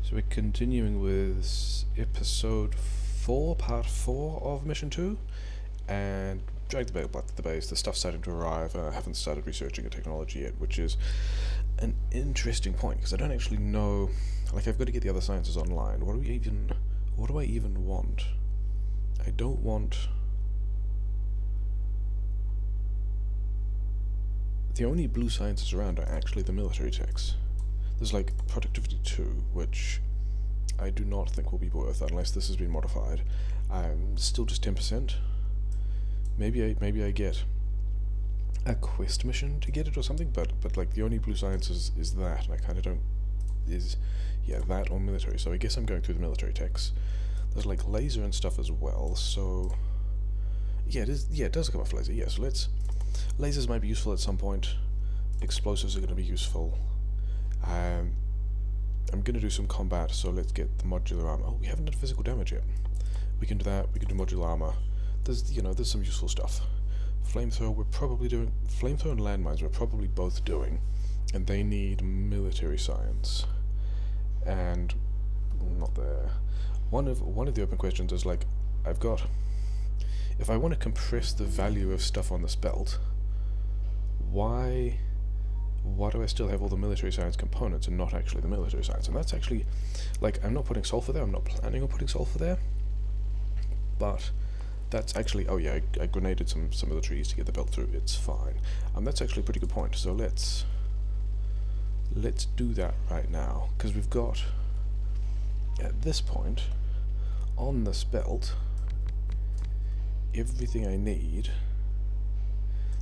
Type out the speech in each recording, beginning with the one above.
So we're continuing with episode 4, part 4 of mission 2, and drag the bait back to the base. The stuff's starting to arrive. I haven't started researching a technology yet, which is an interesting point, because I don't actually know, like, I've got to get the other sciences online. What do I even want? I don't want... The only blue sciences around are actually the military techs. There's like productivity 2, which I do not think will be worth unless this has been modified. Still just 10%. Maybe I get a quest mission to get it or something, but like the only blue science is that, and I kind of don't, that or military. So I guess I'm going through the military techs. There's like laser and stuff as well. So it does come off laser. Yeah, so lasers might be useful at some point. Explosives are going to be useful. I'm going to do some combat, so let's get the modular armor. Oh, we haven't done physical damage yet. We can do that. We can do modular armor. There's some useful stuff. Flamethrower, we're probably doing. Flamethrower and landmines, we're probably both doing, and they need military science. And not there. One of the open questions is like, I've got. If I want to compress the value of stuff on this belt, why do I still have all the military science components and not actually the military science? And that's actually, like, I'm not putting sulfur there, I'm not planning on putting sulfur there, but that's actually, oh yeah, I grenaded some of the trees to get the belt through, it's fine. That's actually a pretty good point, so let's do that right now, because we've got, at this point, on this belt, everything I need.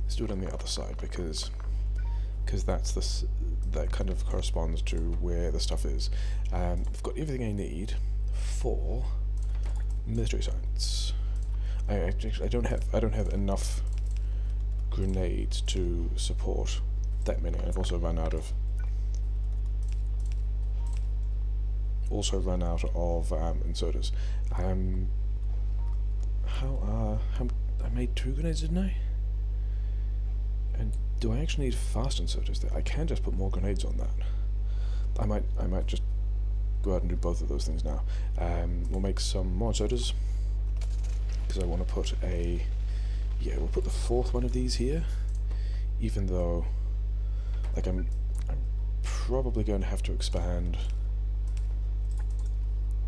Let's do it on the other side, because that kind of corresponds to where the stuff is. I've got everything I need for military science. I don't have enough grenades to support that many. I've also run out of inserters. I made 2 grenades, didn't I? And do I actually need fast inserters there? I can just put more grenades on that. I might just go out and do both of those things now. We'll make some more inserters, because I want to put we'll put the 4th one of these here, even though, like, I'm probably going to have to expand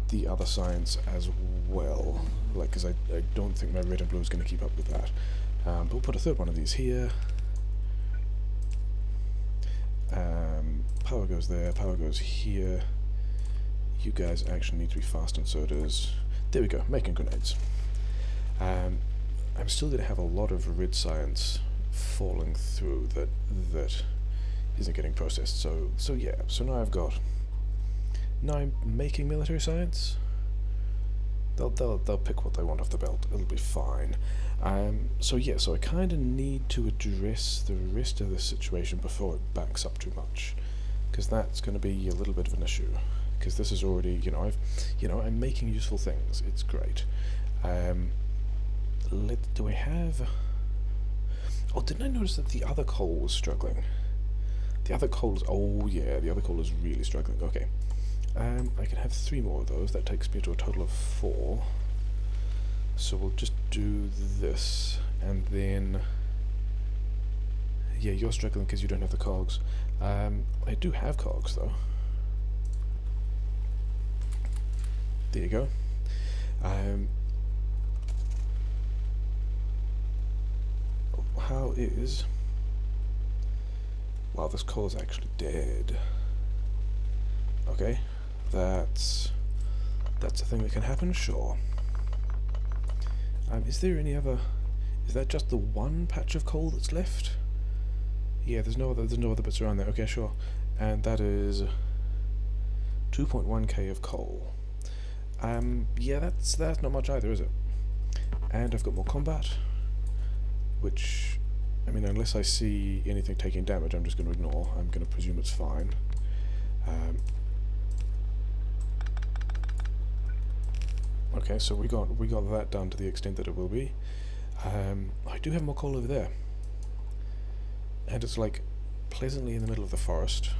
the other science as well, like, because I don't think my red and blue is going to keep up with that. But we'll put a 3rd one of these here. Power goes there, power goes here. You guys actually need to be fast inserters. There we go, making grenades. I'm still going to have a lot of red science falling through that isn't getting processed. So now I'm making military science. They'll pick what they want off the belt. It'll be fine. So I kind of need to address the rest of this situation before it backs up too much, because that's going to be a little bit of an issue. Because this is already, I'm making useful things. It's great. Do I have? Oh, didn't I notice that the other coal was struggling? The other coal is. Oh yeah, the other coal is really struggling. Okay. I can have 3 more of those. That takes me to a total of 4. So we'll just do this, and then... Yeah, you're struggling because you don't have the cogs. I do have cogs, though. There you go. How is... Wow, this coal is actually dead. Okay. That's a thing that can happen, sure. Is there any other? Is that just the one patch of coal that's left? Yeah, there's no other bits around there. Okay, sure. And that is 2.1k of coal. Yeah, that's not much either, is it? And I've got more combat, which, I mean, unless I see anything taking damage, I'm just going to ignore. I'm going to presume it's fine. Okay, so we got that done to the extent that it will be. I do have more coal over there, and it's like pleasantly in the middle of the forest.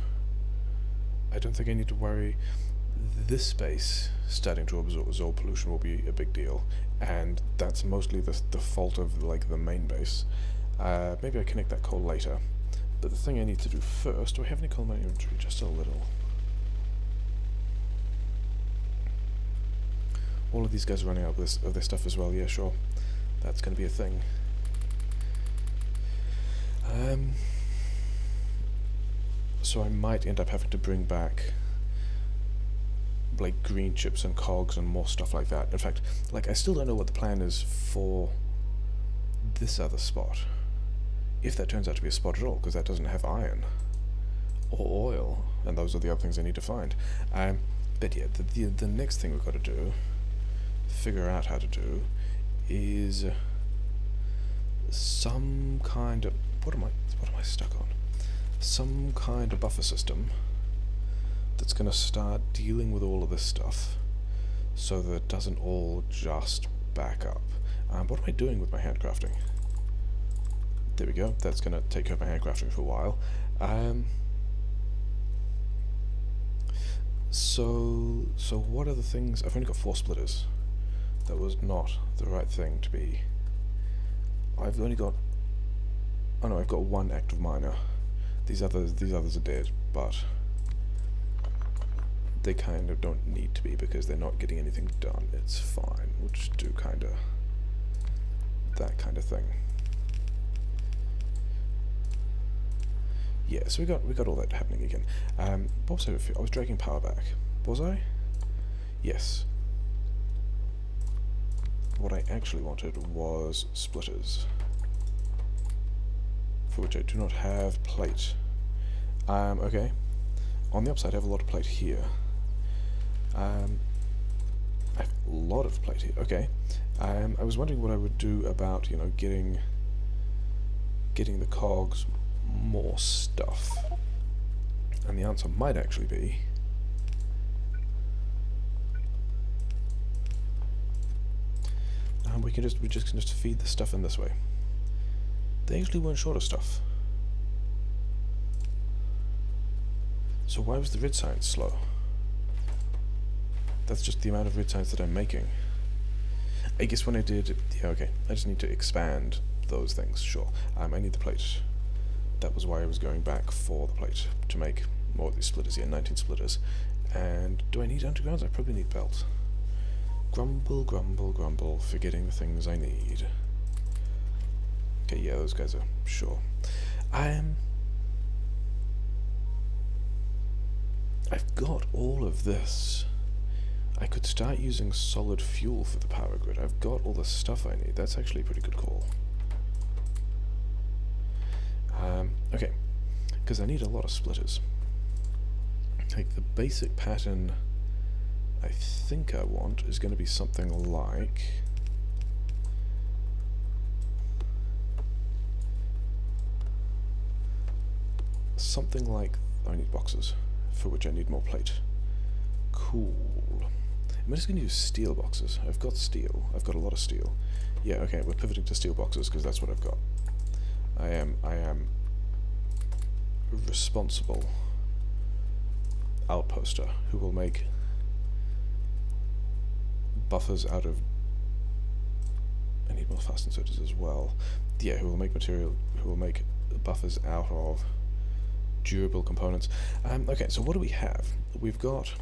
I don't think I need to worry. this space starting to absorb pollution will be a big deal, and that's mostly the fault of like the main base. Maybe I connect that coal later, but the thing I need to do first, do I have any coal in my inventory? Just a little. All of these guys are running out of their stuff as well. Yeah, sure, that's going to be a thing. So I might end up having to bring back like green chips and cogs and more stuff like that. In fact, like I still don't know what the plan is for this other spot, if that turns out to be a spot at all, because that doesn't have iron or oil, and those are the other things I need to find. But yeah, the next thing we've got to do, figure out how to do, is some kind of what am I stuck on? Some kind of buffer system that's going to start dealing with all of this stuff so that it doesn't all just back up. What am I doing with my handcrafting? There we go, that's going to take care of my handcrafting for a while. So what are the things? I've only got 4 splitters. That was not the right thing to be. I've only got, oh no, I've got 1 active miner. These others are dead, but they kind of don't need to be because they're not getting anything done. It's fine. We'll just do kind of that kind of thing. Yeah, so we got all that happening again. What was I was dragging power back. Was I? Yes. What I actually wanted was splitters, for which I do not have plate. Okay. On the upside, I have a lot of plate here. I have a lot of plate here. Okay. I was wondering what I would do about, you know, getting the cogs more stuff, and the answer might actually be we can just feed the stuff in this way. They actually weren't short of stuff. So why was the red science slow? That's just the amount of red science that I'm making. I guess when I did, yeah, okay, I just need to expand those things, sure. I need the plate. That was why I was going back for the plate, to make more of these splitters. Yeah, 19 splitters. And do I need undergrounds? I probably need belt. Grumble, grumble, grumble, forgetting the things I need. Okay, yeah, those guys are, sure. I've got all of this. I could start using solid fuel for the power grid. I've got all the stuff I need. That's actually a pretty good call. Okay, because I need a lot of splitters. Like the basic pattern I think I want is going to be something like I need boxes, for which I need more plate. Cool. I'm just going to use steel boxes. I've got steel. I've got a lot of steel. Yeah, okay, we're pivoting to steel boxes because that's what I've got. I am responsible outposter who will make buffers out of, I need more fast inserters as well. Yeah, who will make buffers out of durable components. Okay, so what do we have? We've got,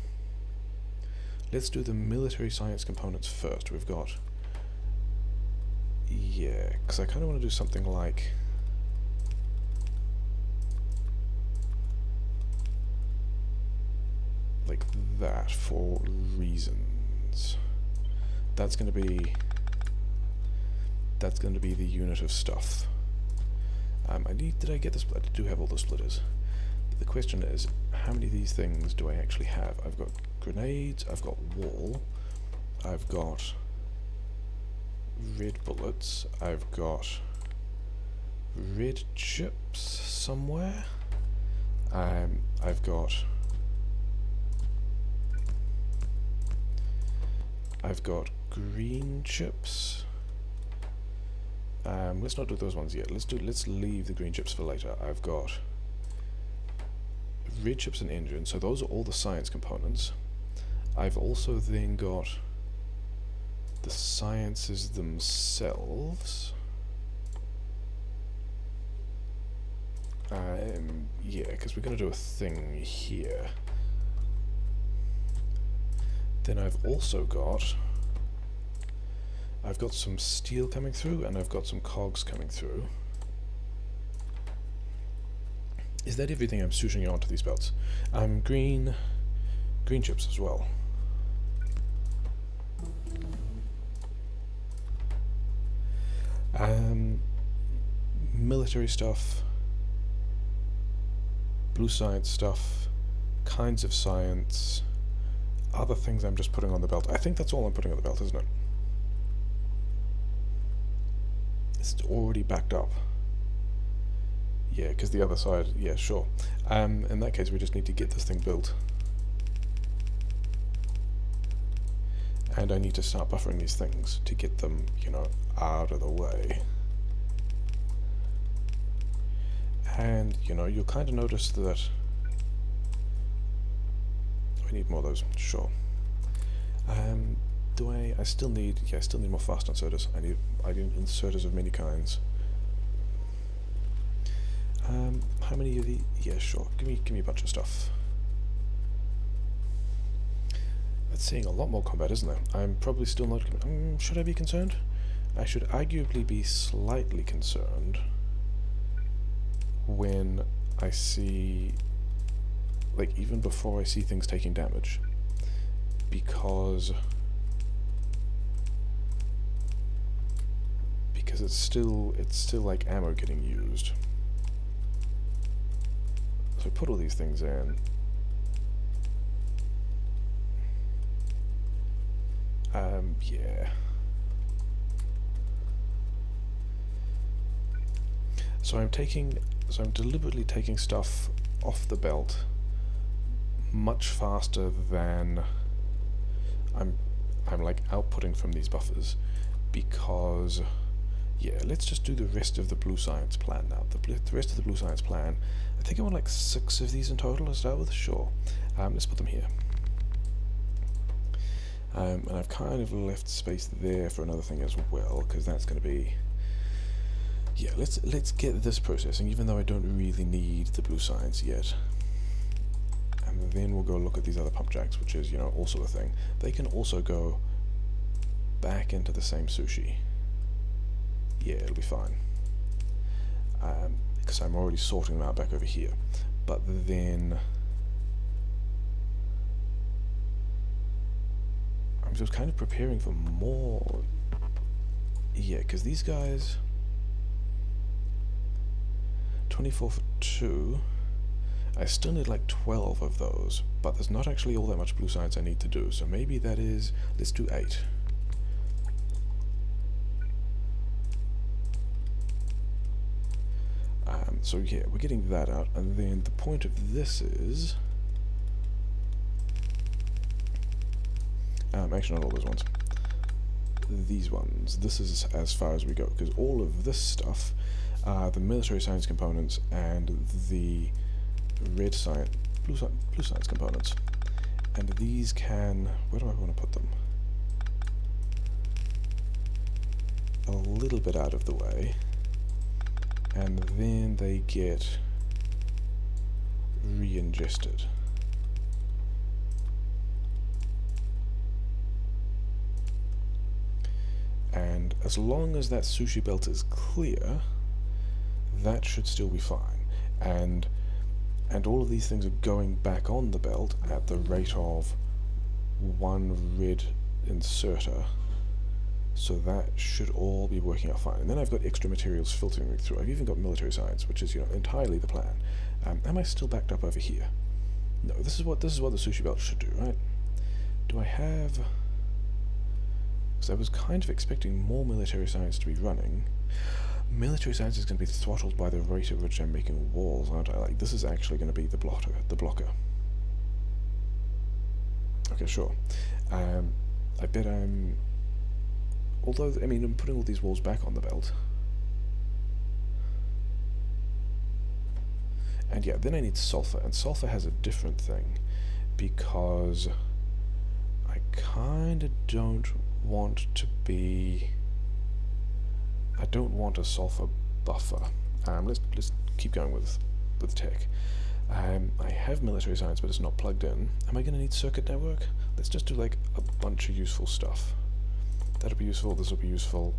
let's do the military science components first. We've got, yeah, because I kind of want to do something like that for reasons. That's going to be the unit of stuff. Did I get this? I do have all the splitters. But the question is, how many of these things do I actually have? I've got grenades, I've got wall, I've got red bullets, I've got red chips somewhere, I've got green chips. Let's not do those ones yet. Let's leave the green chips for later. I've got red chips and engine, so those are all the science components. I've also then got the sciences themselves. Yeah, because we're going to do a thing here. Then I've got some steel coming through, and I've got some cogs coming through. Is that everything I'm sushing onto these belts? Green chips as well. Military stuff, blue science stuff, kinds of science, other things I'm just putting on the belt. I think that's all I'm putting on the belt, isn't it? It's already backed up. Yeah, because the other side, yeah, sure. In that case, we just need to get this thing built. And I need to start buffering these things to get them, you know, out of the way. And, you know, you'll kind of notice that I need more of those, sure. I still need more fast inserters. I need inserters of many kinds. How many of these? Yeah, sure. Give me a bunch of stuff. That's seeing a lot more combat, isn't it? I'm probably still not... should I be concerned? I should arguably be slightly concerned when I see... like, even before I see things taking damage. Because it's still like ammo getting used. So put all these things in. Yeah. So I'm deliberately taking stuff off the belt much faster than I'm like outputting from these buffers, because yeah, let's just do the rest of the blue science plan now. The rest of the blue science plan, I think I want like 6 of these in total to start with. Sure. Let's put them here. And I've kind of left space there for another thing as well, because that's going to be... yeah, let's get this processing, even though I don't really need the blue science yet. And then we'll go look at these other pump jacks, which is, you know, also a thing. They can also go back into the same sushi. Yeah, it'll be fine. Because I'm already sorting them out back over here. But then... I'm just kind of preparing for more... yeah, because these guys... 24 for 2... I still need like 12 of those, but there's not actually all that much blue science I need to do, so maybe that is... let's do 8. So yeah, we're getting that out, and then the point of this is... actually not all those ones. These ones. This is as far as we go, because all of this stuff are the military science components and the blue science components. And these can... where do I want to put them? A little bit out of the way. And then they get re-ingested. And as long as that sushi belt is clear, that should still be fine. And all of these things are going back on the belt at the rate of 1 red inserter. So that should all be working out fine. And then I've got extra materials filtering through. I've even got military science, which is, you know, entirely the plan. Am I still backed up over here? No, this is what the sushi belt should do, right? Do I have... because I was kind of expecting more military science to be running. Military science is going to be throttled by the rate at which I'm making walls, aren't I? Like, this is actually going to be the blocker. Okay, sure. I bet I'm... although, I mean, I'm putting all these walls back on the belt. And yeah, then I need sulfur, and sulfur has a different thing, because kinda don't want to be... I don't want a sulfur buffer. Let's keep going with tech. I have military science, but it's not plugged in. Am I going to need circuit network? Let's just do like a bunch of useful stuff. That'll be useful, this will be useful,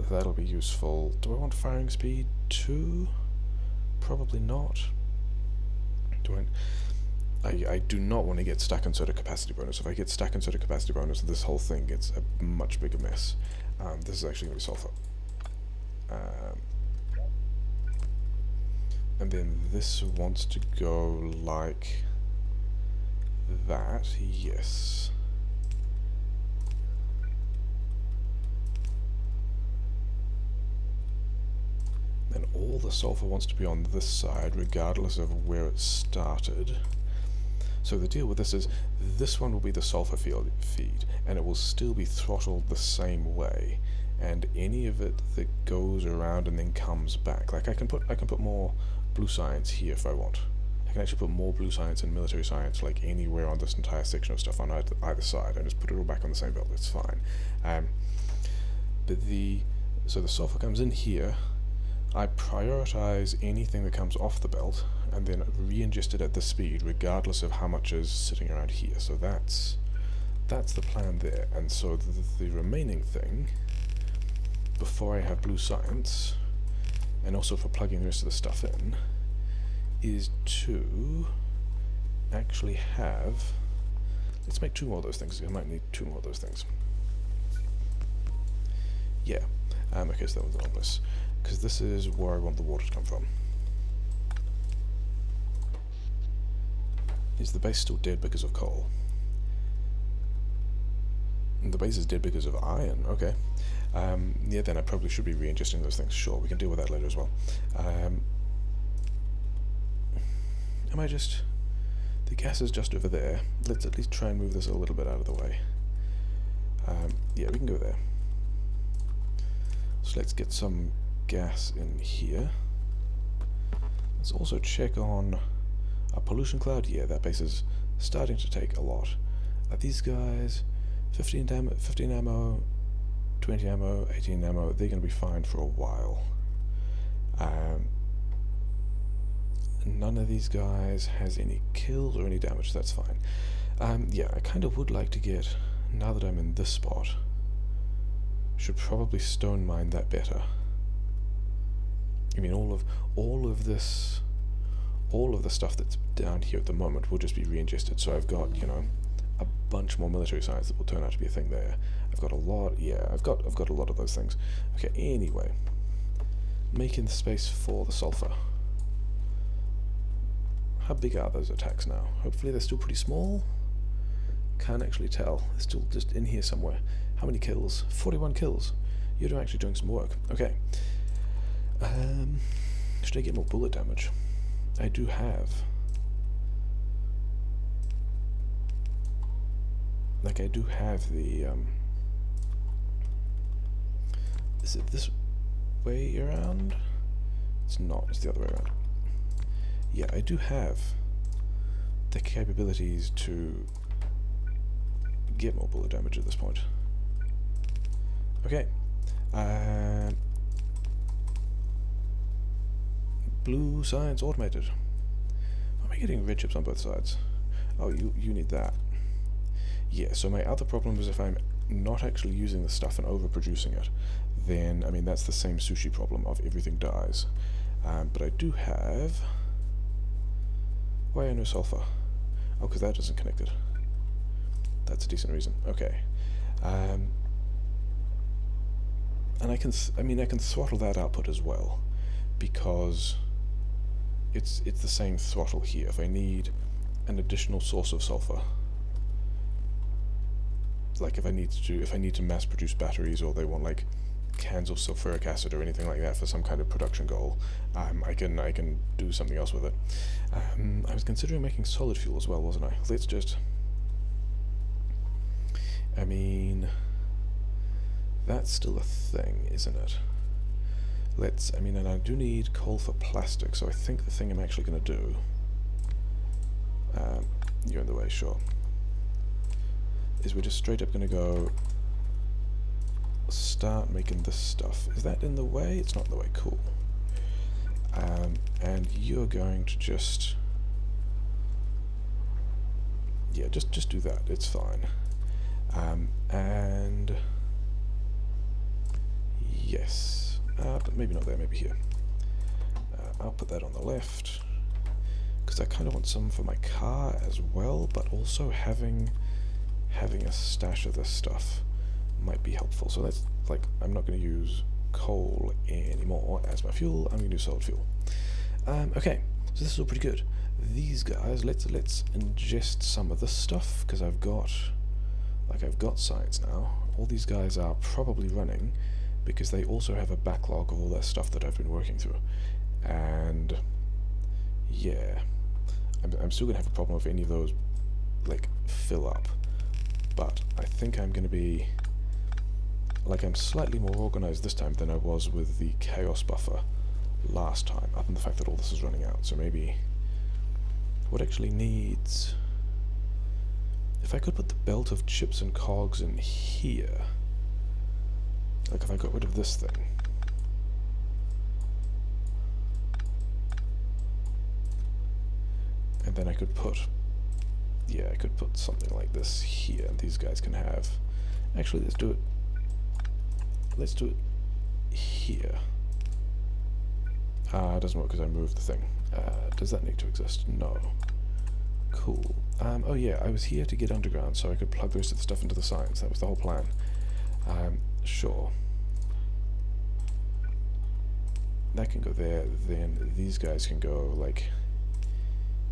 that'll be useful. Do I want firing speed too? Probably not. I do not want to get stack and soda capacity bonus. If I get stack and soda capacity bonus, this whole thing gets a much bigger mess. This is actually going to be sulfur. And then this wants to go like that, yes. Then all the sulfur wants to be on this side, regardless of where it started. So the deal with this is, this one will be the sulfur feed, and it will still be throttled the same way. And any of it that goes around and then comes back, like I can put more blue science here if I want. I can actually put more blue science and military science like anywhere on this entire section of stuff on either side, and just put it all back on the same belt. It's fine. So the sulfur comes in here. I prioritize anything that comes off the belt and then re-ingest it at this speed regardless of how much is sitting around here. So that's the plan there. And so the remaining thing, before I have blue science, and also for plugging the rest of the stuff in, is to actually have... Let's make 2 more of those things. I might need 2 more of those things. Yeah. Okay, so that one's anomalous. Because this is where I want the water to come from. Is the base still dead because of coal? And the base is dead because of iron, okay. Yeah, then I probably should be re-ingesting those things. Sure, we can deal with that later as well. Am I just... The gas is just over there. Let's at least try and move this a little bit out of the way. Yeah, we can go there. So let's get some gas in here. Let's also check on a pollution cloud. Yeah, that base is starting to take a lot. These guys, 15 ammo, 20 ammo, 18 ammo, they're going to be fine for a while. None of these guys has any kills or any damage, that's fine. Yeah, I kind of would like to get, now that I'm in this spot, should probably stone mine that better. I mean, all of this, all of the stuff that's down here at the moment will just be re-ingested. So I've got, you know, a bunch more military science that will turn out to be a thing there. I've got a lot, yeah, I've got a lot of those things. Okay, anyway, making the space for the sulfur. How big are those attacks now? Hopefully they're still pretty small. Can't actually tell. They're still just in here somewhere. How many kills? 41 kills. You're actually doing some work. Okay. Should I get more bullet damage? I do have. Like, I do have the, Is it this way around? It's not. It's the other way around. Yeah, I do have the capabilities to get more bullet damage at this point. Okay. Blue science automated. Am I getting red chips on both sides? Oh, you need that. Yeah, so my other problem is if I'm not actually using the stuff and overproducing it, then, I mean, that's the same sushi problem of everything dies. But I do have... Why no sulfur? Oh, because that isn't connected. That's a decent reason. Okay. And I can throttle that output as well, because it's the same throttle here. If I need an additional source of sulfur, like if I need to mass produce batteries, or they want like cans of sulfuric acid or anything like that for some kind of production goal, I can do something else with it. I was considering making solid fuel as well, wasn't I? Let's just... I mean... That's still a thing, isn't it? Let's... I mean, and I do need coal for plastic, so I think the thing I'm actually going to do... you're in the way, sure. is we're just straight up going to go start making this stuff. Is that in the way? It's not in the way. Cool. And you're going to just... yeah, just do that. It's fine. And... yes. But maybe not there, maybe here. I'll put that on the left. Because I kind of want some for my car as well, but also having a stash of this stuff might be helpful. So that's like, I'm not going to use coal anymore as my fuel. I'm going to use solid fuel. Okay, so this is all pretty good. These guys, let's ingest some of this stuff, because I've got science now. All these guys are probably running because they also have a backlog of all that stuff that I've been working through. And yeah, I'm still gonna have a problem if any of those like fill up, but I think I'm gonna be like, I'm slightly more organized this time than I was with the chaos buffer last time, other than the fact that all this is running out. So maybe what actually needs, if I could put the belt of chips and cogs in here, like if I got rid of this thing, and then I could put, yeah, I could put something like this here, and these guys can have, actually let's do it here. It doesn't work because I moved the thing. Does that need to exist? No. Cool. Oh yeah, I was here to get underground so I could plug most of the stuff into the science. That was the whole plan. Sure. That can go there, then these guys can go like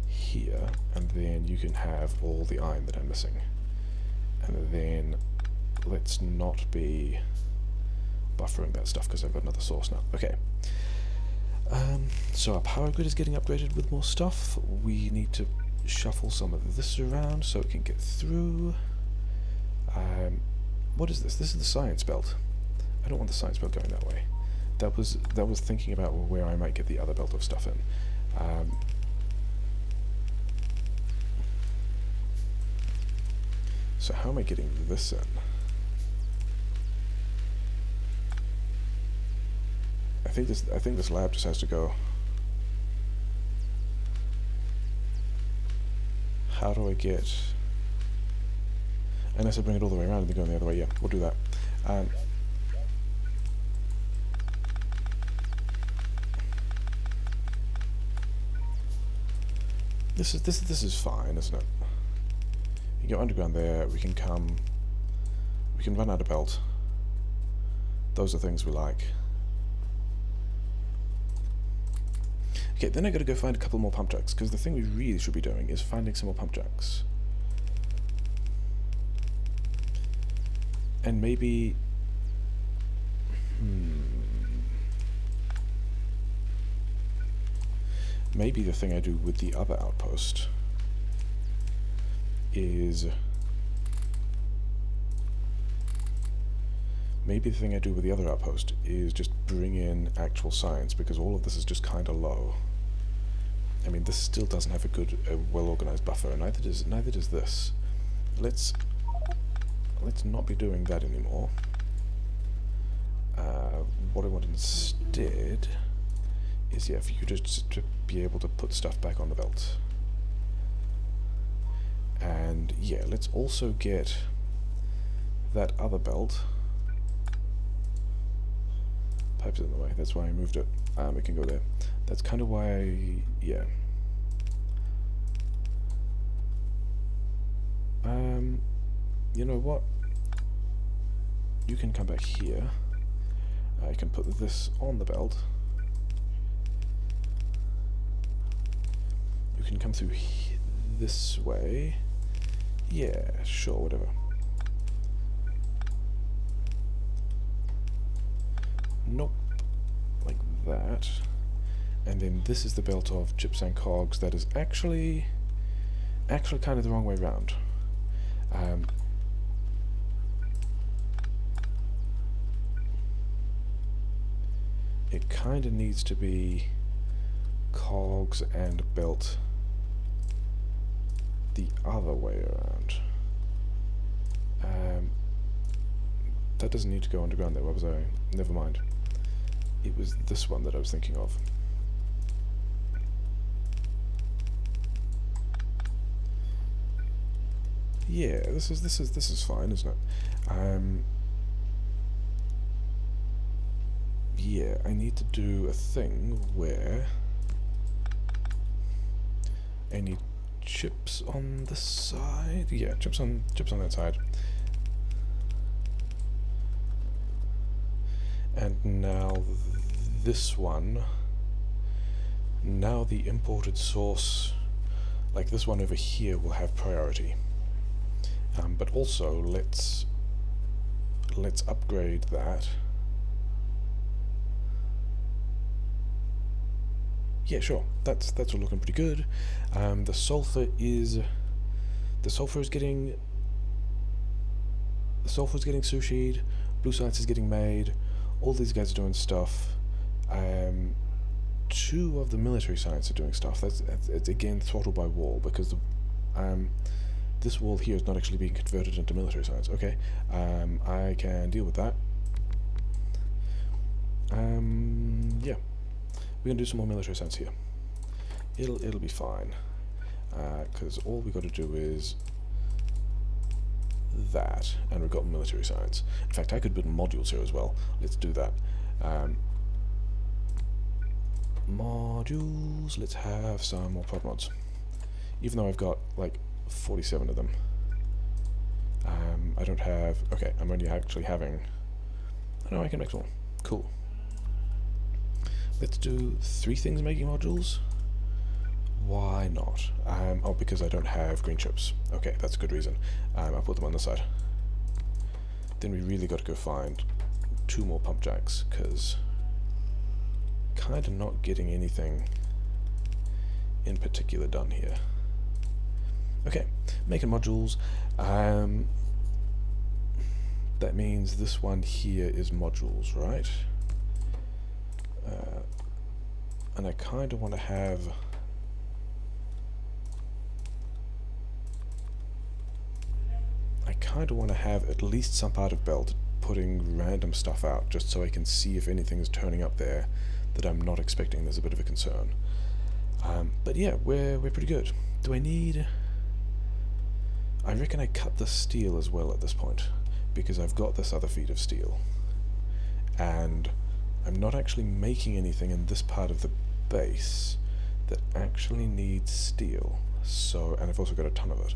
here, and then you can have all the iron that I'm missing. And then let's not be buffering that stuff because I've got another source now. Okay. So our power grid is getting upgraded with more stuff. We need to shuffle some of this around so it can get through. What is this? This is the science belt. I don't want the science belt going that way. That was thinking about where I might get the other belt of stuff in. So how am I getting this in? I think this lab just has to go. How do I get? Unless I bring it all the way around and then go the other way. Yeah, we'll do that. This is fine, isn't it? You go underground there. We can run out of belt. Those are things we like. Okay, then I gotta go find a couple more pump jacks, because the thing we really should be doing is finding some more pump jacks. And maybe... maybe the thing I do with the other outpost is... maybe the thing I do with the other outpost is just bring in actual science, because all of this is just kind of low. I mean, this still doesn't have a good, well-organized buffer, and neither does this. Let's not be doing that anymore. What I want instead is, yeah, for you just to be able to put stuff back on the belt. And yeah, let's also get that other belt. Pipe's in the way, that's why I moved it. It can go there. That's kind of why yeah. You know what? You can come back here. I can put this on the belt. You can come through this way. Yeah, sure, whatever. Nope. Like that. And then this is the belt of chips and cogs that is actually kind of the wrong way around. It kind of needs to be cogs and belt the other way around. that doesn't need to go underground there. What was I? Never mind. It was this one that I was thinking of. Yeah, this is fine, isn't it? Yeah, I need to do a thing where I need chips on the side. Yeah, chips on that side. And now this one. Now the imported source, like this one over here, will have priority. But also let's upgrade that. Yeah, sure. That's all looking pretty good. The sulfur is getting sushied. Blue science is getting made. All these guys are doing stuff. 2 of the military science are doing stuff. It's again throttled by wall because this wall here is not actually being converted into military science. Okay, I can deal with that. Yeah. We're gonna do some more military science here. It'll be fine, because all we got to do is that, and we've got military science. In fact, I could build modules here as well. Let's do that. Modules. Let's have some more prodmods. Even though I've got like 47 of them, I don't have. Okay, I'm only actually having. Oh no, I can make more. Cool. Let's do 3 things making modules. Why not? Oh, because I don't have green chips. Okay, that's a good reason. I'll put them on the side. Then we really got to go find 2 more pump jacks, because kind of not getting anything in particular done here. Okay, making modules. That means this one here is modules, right? And I kind of want to have. At least some part of belt putting random stuff out, just so I can see if anything is turning up there that I'm not expecting. There's a bit of a concern. But yeah, we're pretty good. Do I need? I reckon I cut the steel as well at this point, because I've got this other feed of steel, and I'm not actually making anything in this part of the base that actually needs steel. So, and I've also got a ton of it.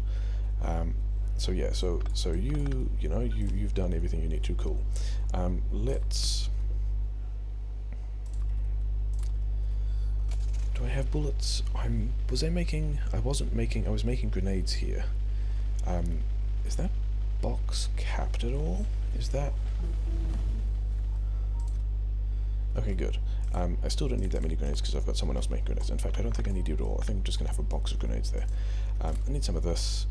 So yeah, so you've done everything you need to. Cool. Let's. Do I have bullets? I was making grenades here. Is that box capped at all? Is that? Okay, good. I still don't need that many grenades because I've got someone else making grenades. In fact, I don't think I need you at all. I think I'm just going to have a box of grenades there. I need some of this.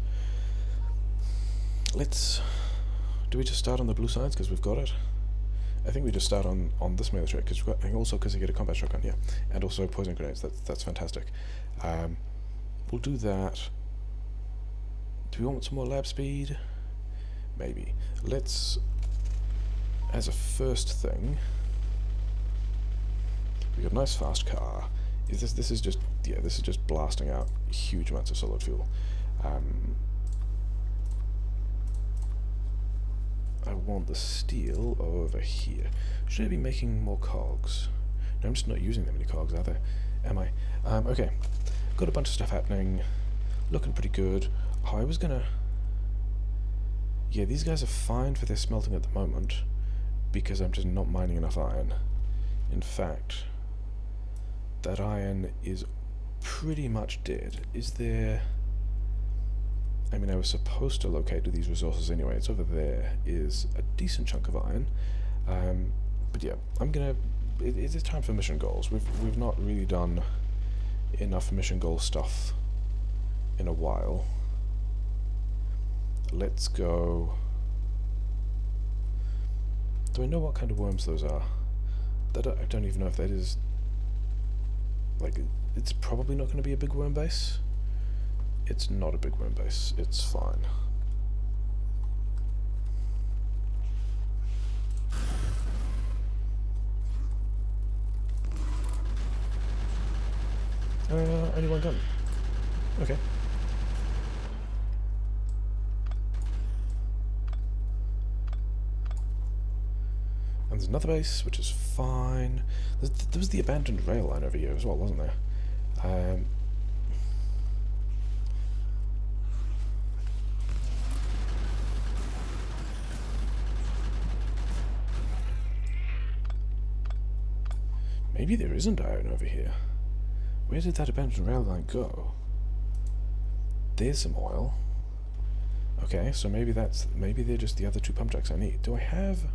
Do we just start on the blue science because we've got it? I think we just start on this military because we've got, and also because I get a combat shotgun, yeah, and also poison grenades. That's fantastic. We'll do that. Do we want some more lab speed? Maybe. Let's, as a first thing, we got a nice fast car. This is just blasting out huge amounts of solid fuel. I want the steel over here. Should I be making more cogs? No, I'm just not using that many cogs, are there? Am I? Okay. Got a bunch of stuff happening. Looking pretty good. Oh, I was gonna... Yeah, these guys are fine for their smelting at the moment, because I'm just not mining enough iron. In fact, that iron is pretty much dead. Is there... I mean, I was supposed to locate these resources anyway. It's over there. Is a decent chunk of iron. But yeah, I'm gonna... It's time for mission goals. We've not really done enough mission goal stuff in a while. Let's go... Do I know what kind of worms those are? I don't even know if that is... Like, it's probably not going to be a big worm base. It's not a big worm base. It's fine. Only one gun. Okay. And there's another base, which is fine. There was the abandoned rail line over here as well, wasn't there? Maybe there isn't iron over here. Where did that abandoned rail line go? There's some oil. Okay, so maybe they're just the other two pump jacks I need. Do I have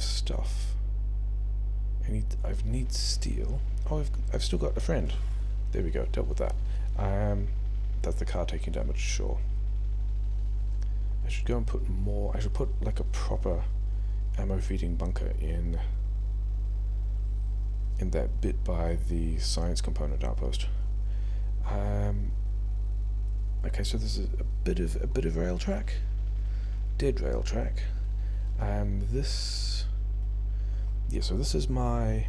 stuff? I need steel. Oh, I've still got a friend. There we go, dealt with that. That's the car taking damage, sure. I should go and put more. I should put like a proper ammo feeding bunker in that bit by the science component outpost. Okay, so there's a bit of rail track, dead rail track. So this is my.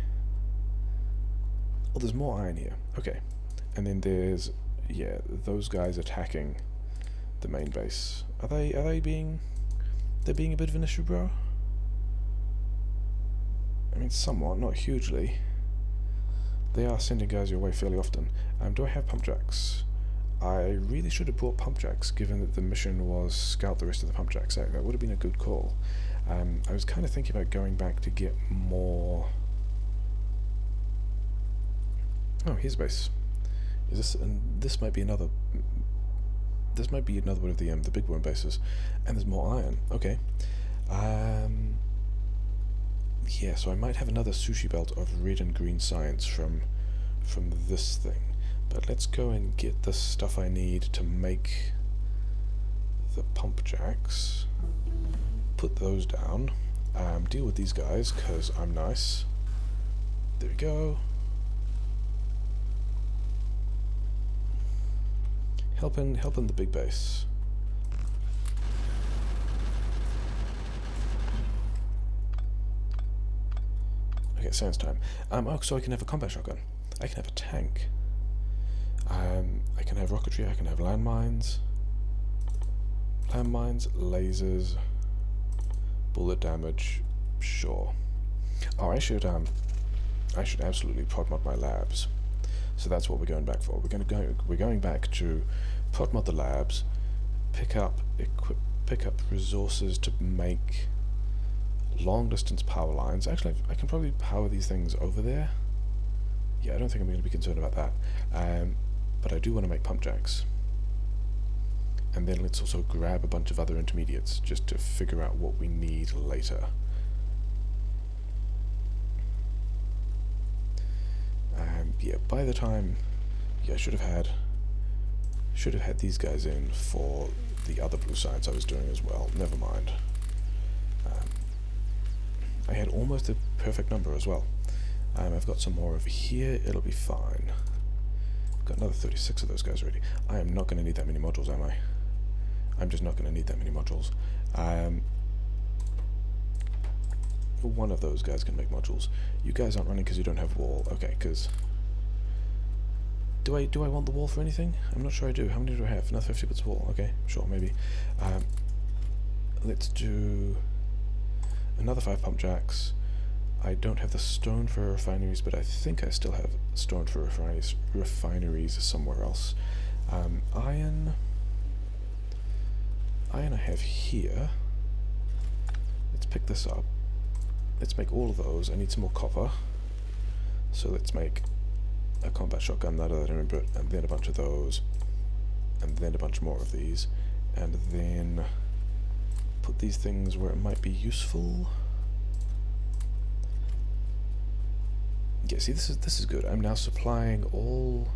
Oh, there's more iron here. Okay, and then there's those guys attacking the main base. Are they being a bit of an issue, bro? I mean, somewhat, not hugely. They are sending guys your way fairly often. Do I have pump jacks? I really should have brought pump jacks, given that the mission was scout the rest of the pump jacks out. That would have been a good call. I was kind of thinking about going back to get more. Oh, here's a base. Is this? And this might be another. This might be another one of the big worm bases, and there's more iron. Okay. Yeah, so I might have another sushi belt of red and green science from this thing. But let's go and get the stuff I need to make the pump jacks. Put those down. Deal with these guys, because I'm nice. There we go. Helping the big base. Okay, science time. Oh, so I can have a combat shotgun. I can have a tank. I can have rocketry. I can have landmines. Landmines, lasers, bullet damage. Sure. Oh, I should absolutely prodmod my labs. So that's what we're going back for. We're going back to prodmod the labs, pick up resources to make long distance power lines. Actually, I can probably power these things over there. Yeah, I don't think I'm going to be concerned about that. But I do want to make pump jacks. And then let's also grab a bunch of other intermediates just to figure out what we need later. Yeah, by the time, I should have had these guys in for the other blue science I was doing as well. Never mind. I had almost a perfect number as well. I've got some more over here. It'll be fine. I've got another 36 of those guys already. I am not going to need that many modules, am I? I'm just not going to need that many modules. One of those guys can make modules. You guys aren't running because you don't have wall. Okay, because... Do I want the wall for anything? I'm not sure I do. How many do I have? Another 50 bits of wall. Okay, sure, maybe. Let's do another 5 pump jacks. I don't have the stone for refineries, but I think I still have stone for refineries somewhere else. Iron I have here. Let's pick this up. Let's make all of those. I need some more copper. So let's make a combat shotgun, now that I remember it, and then a bunch of those, and then a bunch more of these, and then put these things where it might be useful. Yeah, see, this is good. I'm now supplying all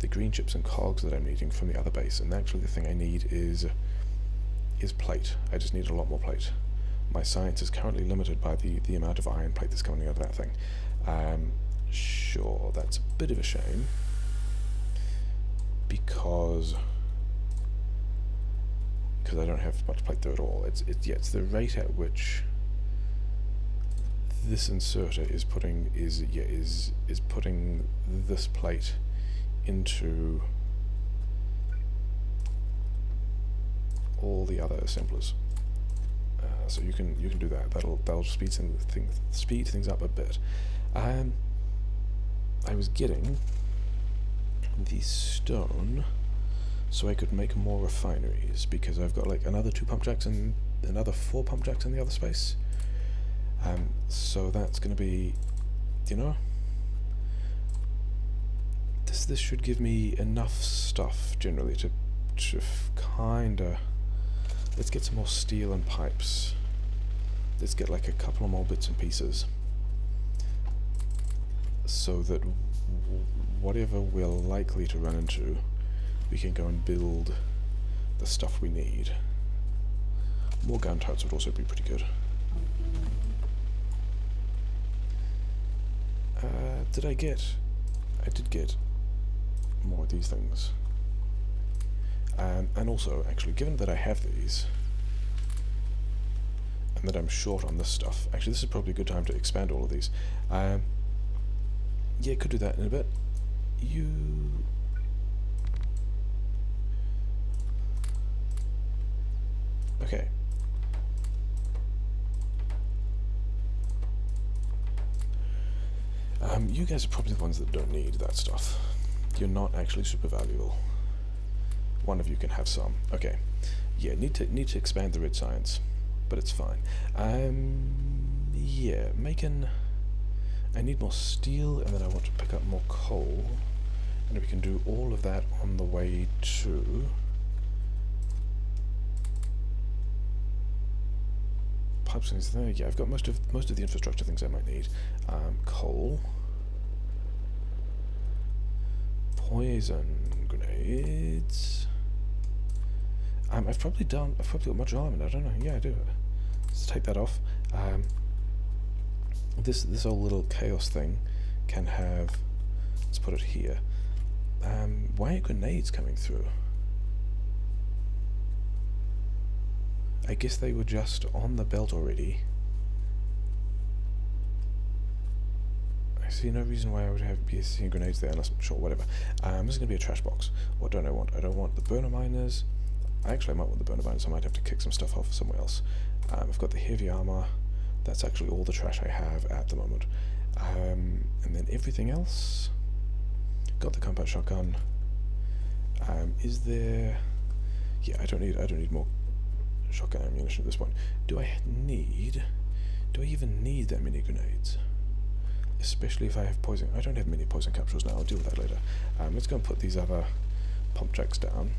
the green chips and cogs that I'm needing from the other base, and actually the thing I need is plate. I just need a lot more plate. My science is currently limited by the amount of iron plate that's coming out of that thing. Sure, that's a bit of a shame, because I don't have much plate there at all. It's the rate at which this inserter is putting putting this plate into all the other assemblers. So you can do that. That'll speed things up a bit. I was getting the stone so I could make more refineries, because I've got like another 2 pump jacks and another 4 pump jacks in the other space. So that's going to be, you know, this should give me enough stuff generally to kinda. Let's get some more steel and pipes. Let's get like a couple of more bits and pieces, so that whatever we're likely to run into, we can go and build the stuff we need. More gun turrets would also be pretty good. I did get more of these things. And also, actually, given that I have these, and that I'm short on this stuff, actually this is probably a good time to expand all of these. Yeah, could do that in a bit. Okay. You guys are probably the ones that don't need that stuff. You're not actually super valuable. One of you can have some. Okay. Yeah, need to expand the red science, but it's fine. Yeah, I need more steel, and then I want to pick up more coal, and we can do all of that on the way to pipes and there. Yeah, I've got most of the infrastructure things I might need. Coal, poison grenades. I've probably got much armor. I don't know. Yeah, I do. Let's take that off. This whole little chaos thing can have. Let's put it here. Why are grenades coming through? I guess they were just on the belt already. I see no reason why I would be seeing grenades there, unless, sure, whatever. This is going to be a trash box. What don't I want? I don't want the burner miners. Actually, I might want the burner miners. I might have to kick some stuff off somewhere else. I've got the heavy armor. That's actually all the trash I have at the moment. And then everything else. Got the Combatshotgun. Is there? Yeah, I don't need more shotgun ammunition at this point. Do I even need that many grenades? Especially if I have poison. I don't have many poison capsules now. I'll deal with that later. Let's go and put these other pump jacks down,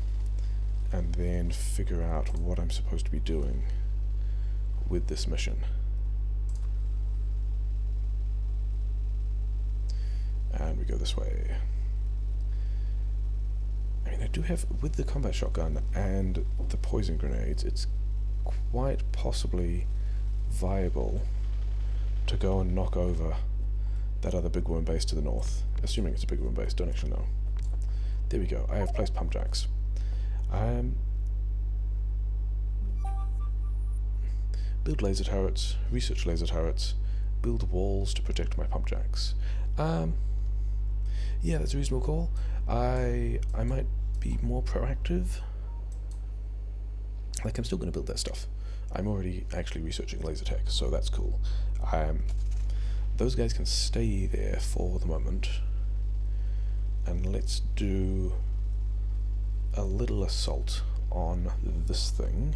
and then figure out what I'm supposed to be doing with this mission. And we go this way. I mean, I do have, with the Combatshotgun and the poison grenades, it's quite possibly viable to go and knock over that other big worm base to the north. Assuming it's a big worm base, don't actually know. There we go, I have placed pump jacks. Build laser turrets, research laser turrets, build walls to protect my pump jacks. Yeah, that's a reasonable call. I might be more proactive. Like, I'm still going to build that stuff. I'm already actually researching laser tech, so that's cool. Those guys can stay there for the moment. And let's do a little assault on this thing.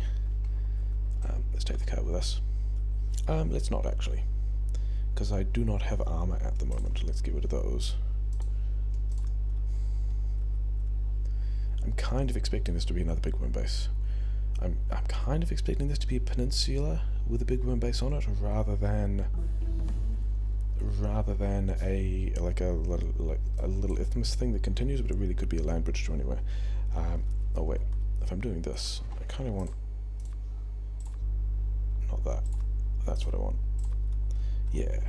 Let's take the car with us. Let's not actually, because I do not have armor at the moment. Let's get rid of those. I'm kind of expecting this to be another big worm base. I'm kind of expecting this to be a peninsula with a big worm base on it, rather than a little isthmus thing that continues, but it really could be a land bridge to anywhere. Oh wait, if I'm doing this, I kind of want not that. That's what I want. Yeah.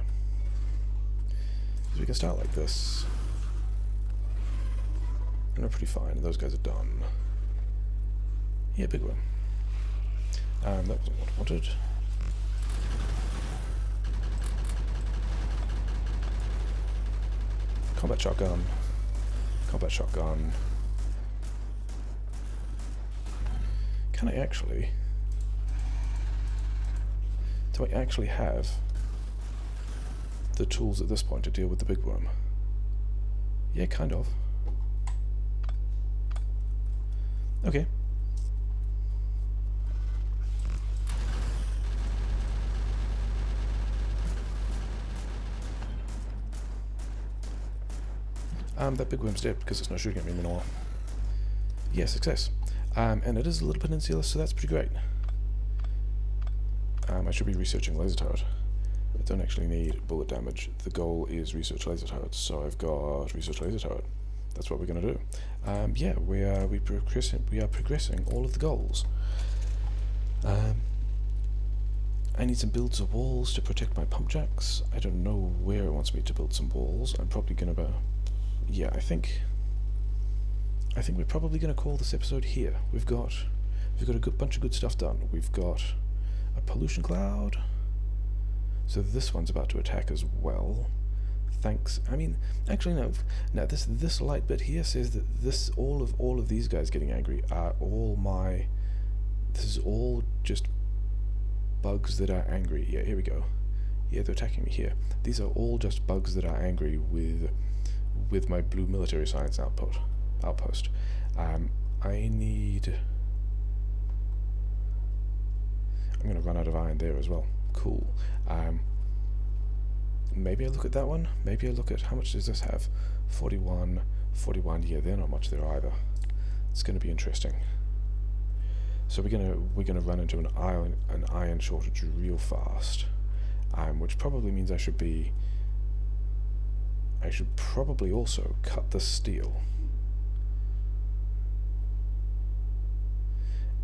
So we can start like this. And we're pretty fine. Those guys are done. Yeah, big one. That wasn't what I wanted. Combatshotgun. Combatshotgun. Can I actually... Do I actually have the tools at this point to deal with the big worm? Yeah, kind of. Okay. That big worm's dead because it's not shooting at me anymore. Yeah, success. And it is a little peninsula, so that's pretty great. I should be researching laser turret. I don't actually need bullet damage. The goal is research laser turrets, so I've got research laser turret. That's what we're going to do. Yeah, we are progressing all of the goals. I need some builds of walls to protect my pump jacks. I don't know where it wants me to build some walls. I'm probably going to... yeah, I think we're probably going to call this episode here. We've got a good bunch of good stuff done. We've got a pollution cloud. So this one's about to attack as well. Thanks. I mean, actually no. Now this light bit here says that this all of these guys getting angry are all my. This is all just bugs that are angry. Yeah, here we go. Yeah, they're attacking me here. These are all just bugs that are angry with my blue military science outpost. I need... I'm going to run out of iron there as well. Cool. Maybe I look at that one. Maybe I look at... how much does this have? 41. Yeah, they're not much there either. It's going to be interesting. So we're gonna run into an iron shortage real fast, which probably means I should probably also cut the steel,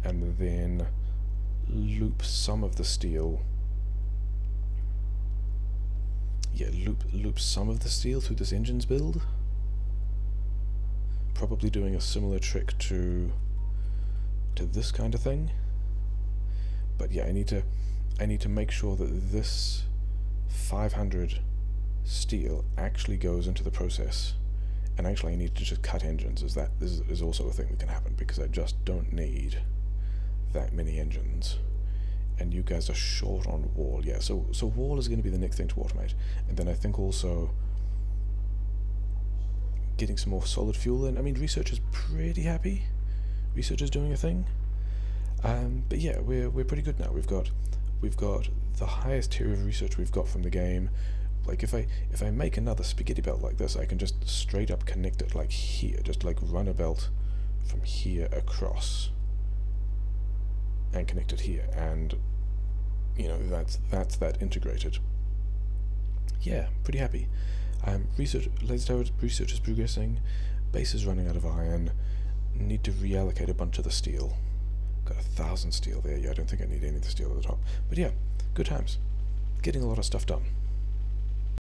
and then loop some of the steel. Yeah, loop some of the steel through this engine's build. Probably doing a similar trick to this kind of thing. But yeah, I need to make sure that this 500 steel actually goes into the process, and actually I need to just cut engines, as that is also a thing that can happen, because I just don't need that many engines. And you guys are short on wall. Yeah, so wall is going to be the next thing to automate, and then I think also getting some more solid fuel in. I mean, research is pretty happy. Research is doing a thing. But yeah, we're pretty good now. We've got the highest tier of research we've got from the game. Like if I make another spaghetti belt like this, I can just straight up connect it like here, just like run a belt from here across and connect it here, and you know, that's that integrated. Yeah, pretty happy. Laser turret research is progressing. Base is running out of iron. Need to reallocate a bunch of the steel. Got 1,000 steel there. Yeah, I don't think I need any of the steel at the top. But yeah, good times. Getting a lot of stuff done.